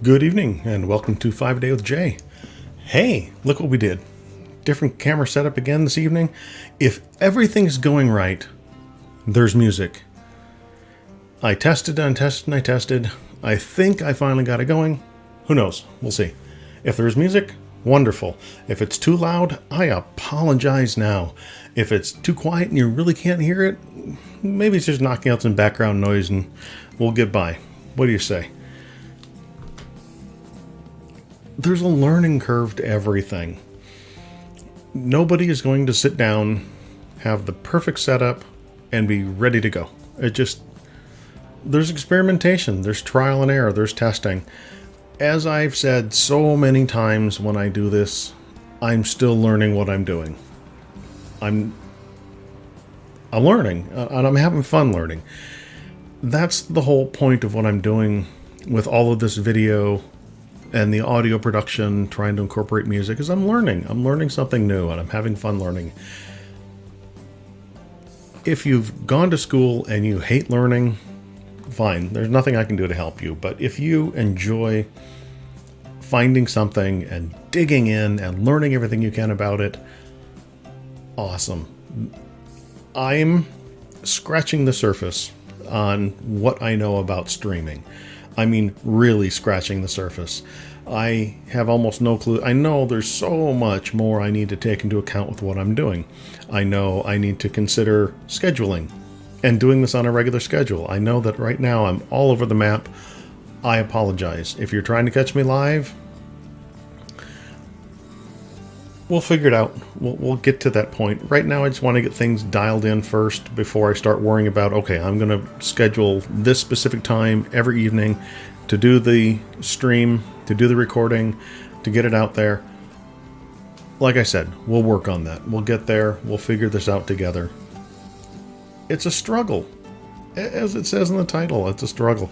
Good evening and welcome to 5 Day with Jay. Hey, look what we did. Different camera setup again this evening. If everything's going right, there's music. I tested and tested and I tested. I think I finally got it going. Who knows? We'll see. If there's music, wonderful. If it's too loud, I apologize now. If it's too quiet and you really can't hear it, maybe it's just knocking out some background noise and we'll get by. What do you say? There's a learning curve to everything. Nobody is going to sit down, have the perfect setup, and be ready to go. There's experimentation, there's trial and error, there's testing. As I've said so many times when I do this, I'm still learning what I'm doing. I'm learning, and I'm having fun learning. That's the whole point of what I'm doing with all of this video and the audio production, trying to incorporate music, is I'm learning something new and I'm having fun learning. If you've gone to school and you hate learning, fine, there's nothing I can do to help you. But if you enjoy finding something and digging in and learning everything you can about it, awesome. I'm scratching the surface on what I know about streaming. I mean, really scratching the surface. I have almost no clue. I know there's so much more I need to take into account with what I'm doing. I know I need to consider scheduling and doing this on a regular schedule. I know that right now I'm all over the map. I apologize. If you're trying to catch me live, we'll figure it out. We'll get to that point. Right now, I just want to get things dialed in first before I start worrying about, okay, I'm going to schedule this specific time every evening to do the stream, to do the recording, to get it out there. Like I said, we'll work on that. We'll get there. We'll figure this out together. It's a struggle. As it says in the title, it's a struggle.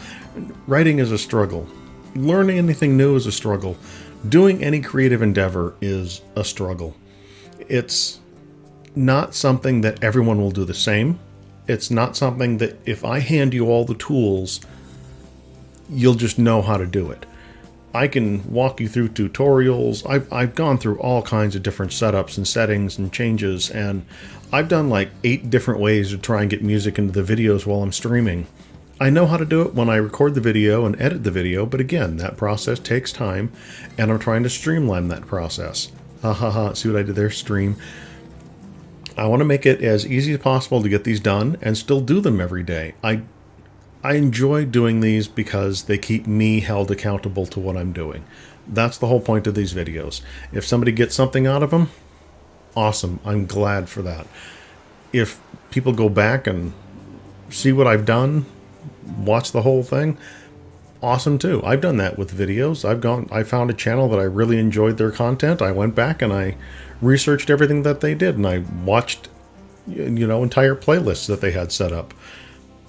Writing is a struggle. Learning anything new is a struggle. Doing any creative endeavor is a struggle. It's not something that everyone will do the same. It's not something that if I hand you all the tools, you'll just know how to do it. I can walk you through tutorials. I've gone through all kinds of different setups and settings and changes, and I've done like 8 different ways to try and get music into the videos while I'm streaming. I know how to do it when I record the video and edit the video, but again, that process takes time, and I'm trying to streamline that process. See what I did there? Stream. I want to make it as easy as possible to get these done and still do them every day. I enjoy doing these because they keep me held accountable to what I'm doing. That's the whole point of these videos. If somebody gets something out of them, awesome. I'm glad for that. If people go back and see what I've done, watch the whole thing, awesome too. I've done that with videos. I found a channel that I really enjoyed their content. I went back and I researched everything that they did, and I watched, entire playlists that they had set up.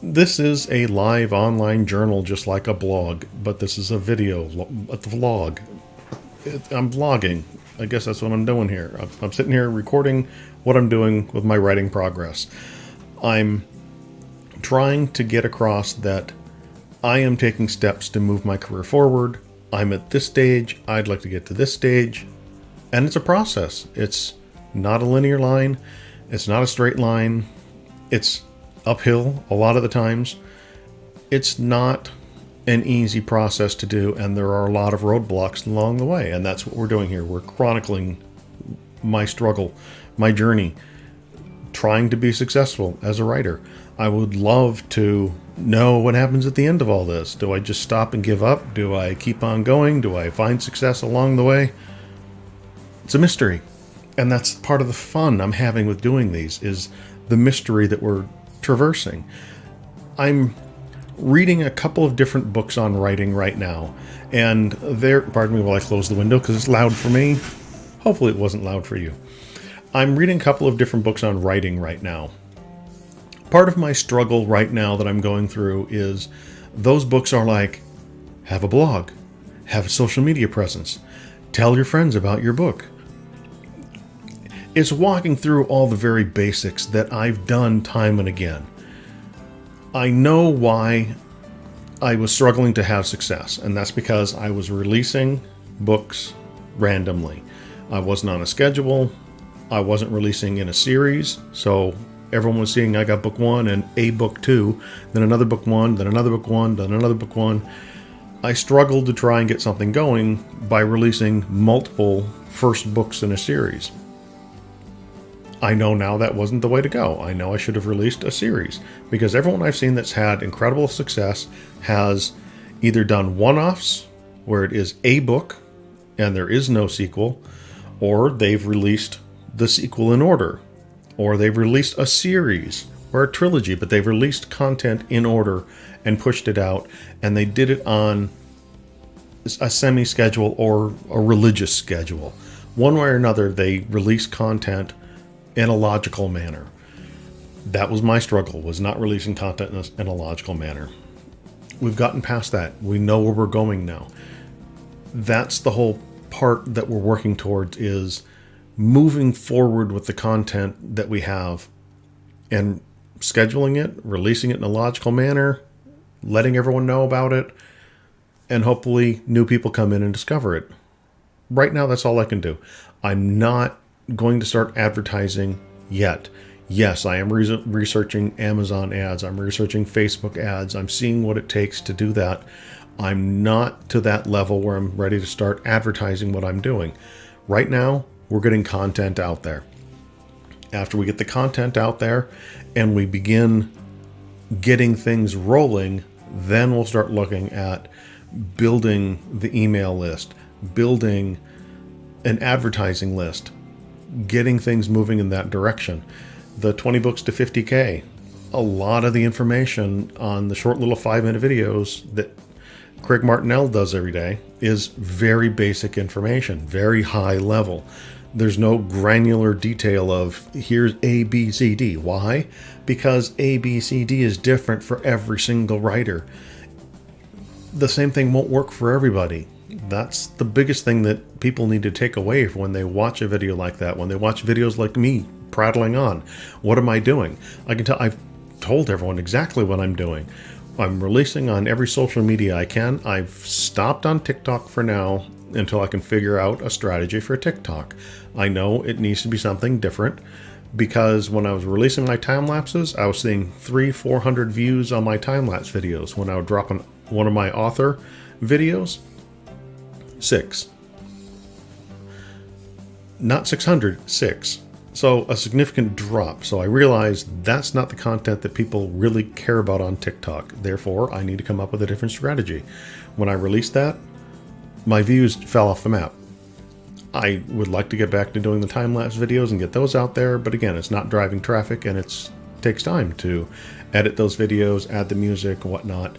This is a live online journal, just like a blog, but this is a video, a vlog. I'm vlogging. I guess that's what I'm doing here. I'm sitting here recording what I'm doing with my writing progress. I'm trying to get across that I am taking steps to move my career forward. I'm at this stage. I'd like to get to this stage. And it's a process. It's not a linear line. It's not a straight line. It's uphill a lot of the times. It's not an easy process to do, and there are a lot of roadblocks along the way. And that's what we're doing here. We're chronicling my struggle, my journey, trying to be successful as a writer. I would love to know what happens at the end of all this. Do I just stop and give up? Do I keep on going? Do I find success along the way? It's a mystery. And that's part of the fun I'm having with doing these, is the mystery that we're traversing. I'm reading a couple of different books on writing right now. And pardon me while I close the window because it's loud for me. Hopefully it wasn't loud for you. I'm reading a couple of different books on writing right now. Part of my struggle right now that I'm going through is those books are like, have a blog, have a social media presence, tell your friends about your book. It's walking through all the very basics that I've done time and again. I know why I was struggling to have success, and that's because I was releasing books randomly. I wasn't on a schedule. I wasn't releasing in a series, so everyone was seeing I got book 1 and a book 2, then another book 1, then another book 1, then another book 1. I struggled to try and get something going by releasing multiple first books in a series. I know now that wasn't the way to go. I know I should have released a series, because everyone I've seen that's had incredible success has either done one-offs where it is a book and there is no sequel, or they've released the sequel in order, or they've released a series or a trilogy, but they've released content in order and pushed it out, and they did it on a semi-schedule or a religious schedule. One way or another, they release content in a logical manner. That was my struggle, was not releasing content in a logical manner. We've gotten past that. We know where we're going now. That's the whole part that we're working towards, is moving forward with the content that we have and scheduling it, releasing it in a logical manner, letting everyone know about it, and hopefully new people come in and discover it. Right now, that's all I can do. I'm not going to start advertising yet. Yes, I am researching Amazon ads. I'm researching Facebook ads. I'm seeing what it takes to do that. I'm not to that level where I'm ready to start advertising what I'm doing. Right now, we're getting content out there. After we get the content out there and we begin getting things rolling, then we'll start looking at building the email list, building an advertising list, getting things moving in that direction. The 20 books to 50K, a lot of the information on the short little 5-minute videos that Craig Martinell does every day is very basic information, very high level. There's no granular detail of here's A, B, C, D. Why? Because A, B, C, D is different for every single writer. The same thing won't work for everybody. That's the biggest thing that people need to take away when they watch a video like that, when they watch videos like me prattling on. What am I doing? I've told everyone exactly what I'm doing. I'm releasing on every social media I can. I've stopped on TikTok for now until I can figure out a strategy for TikTok. I know it needs to be something different, because when I was releasing my time lapses, I was seeing 300-400 views on my time lapse videos. When I would drop on one of my author videos, 6. Not 600, 6. So a significant drop. So I realized that's not the content that people really care about on TikTok. Therefore, I need to come up with a different strategy. When I released that, my views fell off the map. I would like to get back to doing the time-lapse videos and get those out there, but again, it's not driving traffic, and it takes time to edit those videos, add the music and whatnot,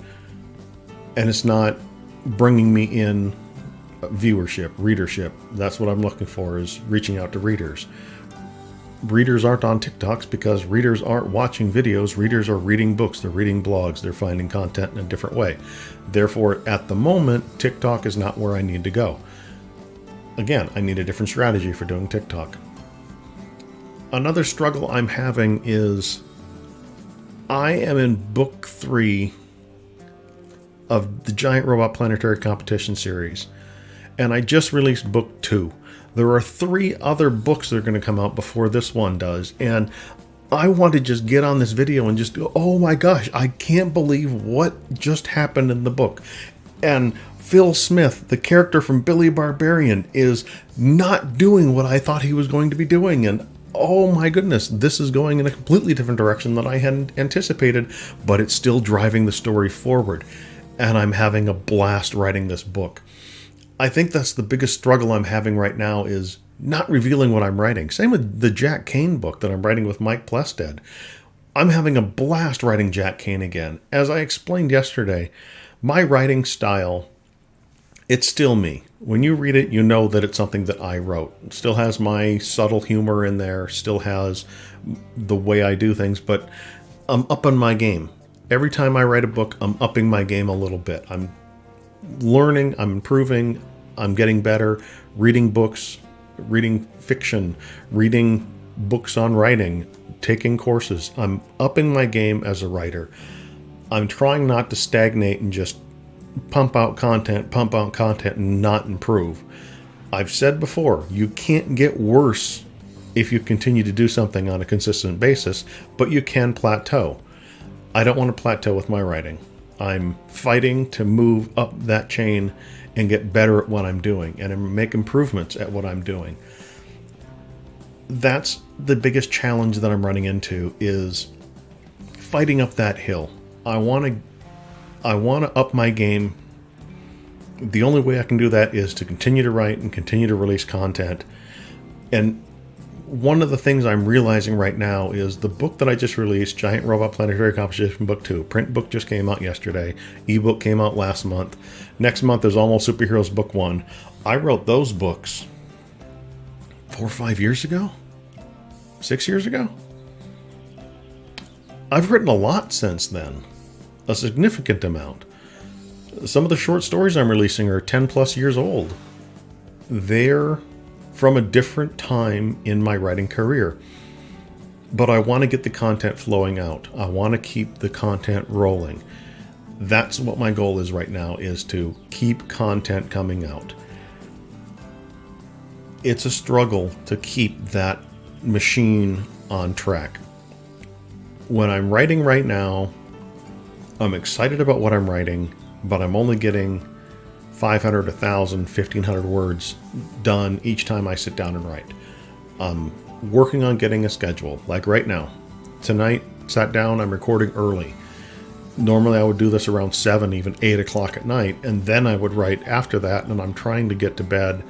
and it's not bringing me in viewership, readership. That's what I'm looking for, is reaching out to readers. Readers aren't on TikToks because readers aren't watching videos. Readers are reading books, they're reading blogs, they're finding content in a different way. Therefore, at the moment, TikTok is not where I need to go. Again, I need a different strategy for doing TikTok. Another struggle I'm having is I am in book 3 of the Giant Robot Planetary Competition series, and I just released book 2. There are 3 other books that are going to come out before this one does, and I want to just get on this video and just go, oh my gosh, I can't believe what just happened in the book. And Phil Smith, the character from Billy Barbarian, is not doing what I thought he was going to be doing, and oh my goodness, this is going in a completely different direction than I had anticipated, but it's still driving the story forward, and I'm having a blast writing this book. I think that's the biggest struggle I'm having right now, is not revealing what I'm writing. Same with the Jack Kane book that I'm writing with Mike Plested. I'm having a blast writing Jack Kane again. As I explained yesterday, my writing style, it's still me. When you read it, you know that it's something that I wrote. It still has my subtle humor in there, still has the way I do things, but I'm up on my game. Every time I write a book, I'm upping my game a little bit. I'm learning, I'm improving, I'm getting better, reading books, reading fiction, reading books on writing, taking courses. I'm upping my game as a writer. I'm trying not to stagnate and just pump out content, and not improve. I've said before, you can't get worse if you continue to do something on a consistent basis, but you can plateau. I don't want to plateau with my writing. I'm fighting to move up that chain and get better at what I'm doing and make improvements at what I'm doing. That's the biggest challenge that I'm running into, is fighting up that hill. I want to up my game. The only way I can do that is to continue to write and continue to release content. And one of the things I'm realizing right now is the book that I just released, Giant Robot Planetary Competition Book 2. Print book just came out yesterday. Ebook came out last month. Next month is Almost Superheroes Book 1. I wrote those books 4 or 5 years ago? 6 years ago? I've written a lot since then. A significant amount. Some of the short stories I'm releasing are 10 plus years old. They're from a different time in my writing career. But I want to get the content flowing out. I want to keep the content rolling. That's what my goal is right now, is to keep content coming out. It's a struggle to keep that machine on track. When I'm writing right now, I'm excited about what I'm writing, but I'm only getting 500, 1,000, 1,500 words done each time I sit down and write. I'm working on getting a schedule. Like right now, tonight, sat down, I'm recording early. Normally I would do this around 7, even 8 o'clock at night, and then I would write after that, and I'm trying to get to bed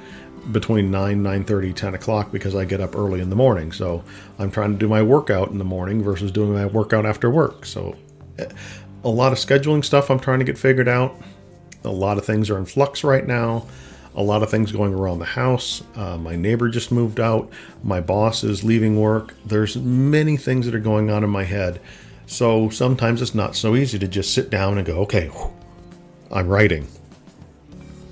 between 9, 9:30, 10 o'clock because I get up early in the morning. So I'm trying to do my workout in the morning versus doing my workout after work. So a lot of scheduling stuff I'm trying to get figured out. A lot of things are in flux right now. A lot of things going around the house. My neighbor just moved out. My boss is leaving work. There's many things that are going on in my head. So sometimes it's not so easy to just sit down and go, okay, I'm writing.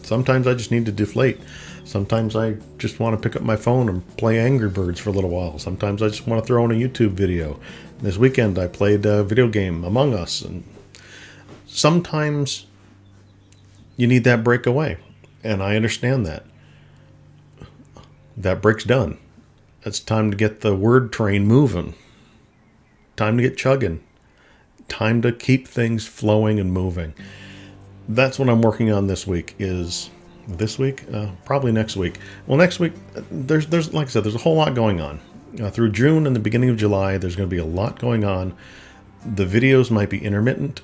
Sometimes I just need to deflate. Sometimes I just want to pick up my phone and play Angry Birds for a little while. Sometimes I just want to throw in a YouTube video. This weekend I played a video game, Among Us. And sometimes you need that break away. And I understand that. That break's done. It's time to get the word train moving. Time to get chugging. Time to keep things flowing and moving. That's what I'm working on this week. Probably next week. Well, next week, there's like I said, there's a whole lot going on. Through June and the beginning of July, there's going to be a lot going on. The videos might be intermittent.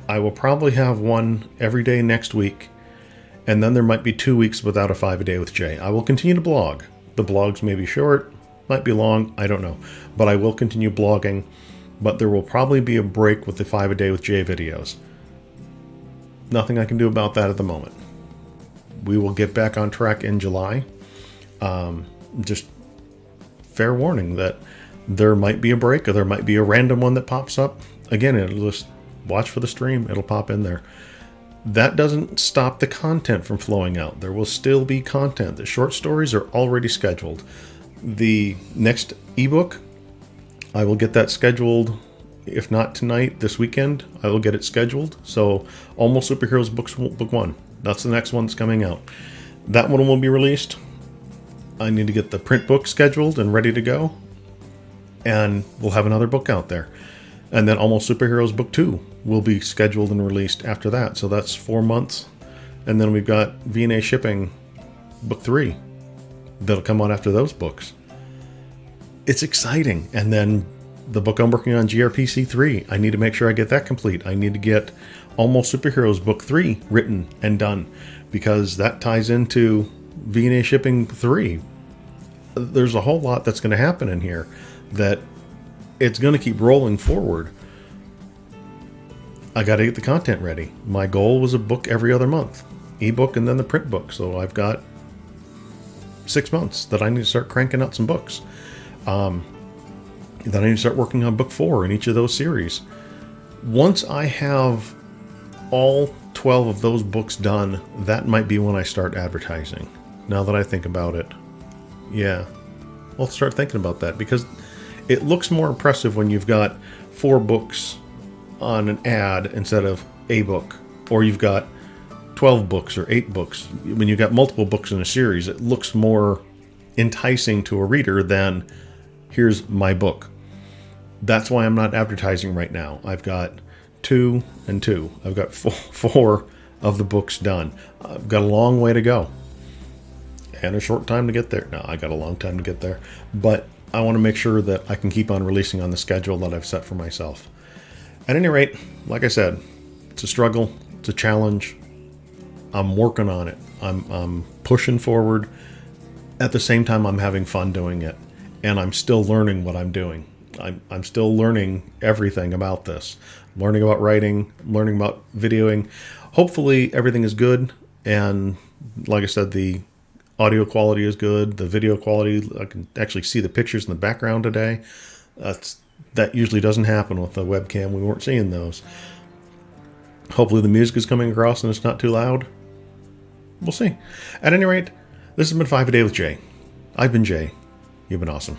I will probably have one every day next week. And then there might be 2 weeks without a 5-a-day with Jay. I will continue to blog. The blogs may be short, might be long, I don't know. But I will continue blogging. But there will probably be a break with the 5-a-day with Jay videos. Nothing I can do about that at the moment. We will get back on track in July. Just fair warning that there might be a break, or there might be a random one that pops up. Again, it'll just watch for the stream. It'll pop in there. That doesn't stop the content from flowing out. There will still be content. The short stories are already scheduled. The next ebook, I will get that scheduled. If not tonight, this weekend, I will get it scheduled. So Almost Superheroes Book 1. That's the next one that's coming out. That one will be released. I need to get the print book scheduled and ready to go. And we'll have another book out there. And then Almost Superheroes Book 2 will be scheduled and released after that. So that's 4 months. And then we've got V&A Shipping Book 3 that'll come out after those books. It's exciting. And then the book I'm working on, GRPC 3, I need to make sure I get that complete. I need to get Almost Superheroes Book 3 written and done, because that ties into V&A Shipping 3. There's a whole lot that's going to happen in here that it's going to keep rolling forward. I got to get the content ready. My goal was a book every other month, ebook and then the print book. So I've got 6 months that I need to start cranking out some books. Then I need to start working on book 4 in each of those series. Once I have all 12 of those books done, that might be when I start advertising. Now that I think about it. Yeah, I'll start thinking about that, because it looks more impressive when you've got 4 books on an ad instead of a book, or you've got 12 books or 8 books. When you've got multiple books in a series, it looks more enticing to a reader than here's my book. That's why I'm not advertising right now. I've got 2 and 2. I've got 4 of the books done. I've got a long way to go and a short time to get there. No, I got a long time to get there, but I want to make sure that I can keep on releasing on the schedule that I've set for myself. At any rate, like I said, it's a struggle, it's a challenge. I'm working on it. I'm pushing forward. At the same time, I'm having fun doing it, and I'm still learning what I'm doing. I'm still learning everything about this. Learning about writing, learning about videoing. Hopefully everything is good, and like I said, the audio quality is good. The video quality, I can actually see the pictures in the background today. That usually doesn't happen with the webcam. We weren't seeing those. Hopefully the music is coming across and it's not too loud. We'll see. At any rate, this has been 5 a Day with Jay. I've been Jay. You've been awesome.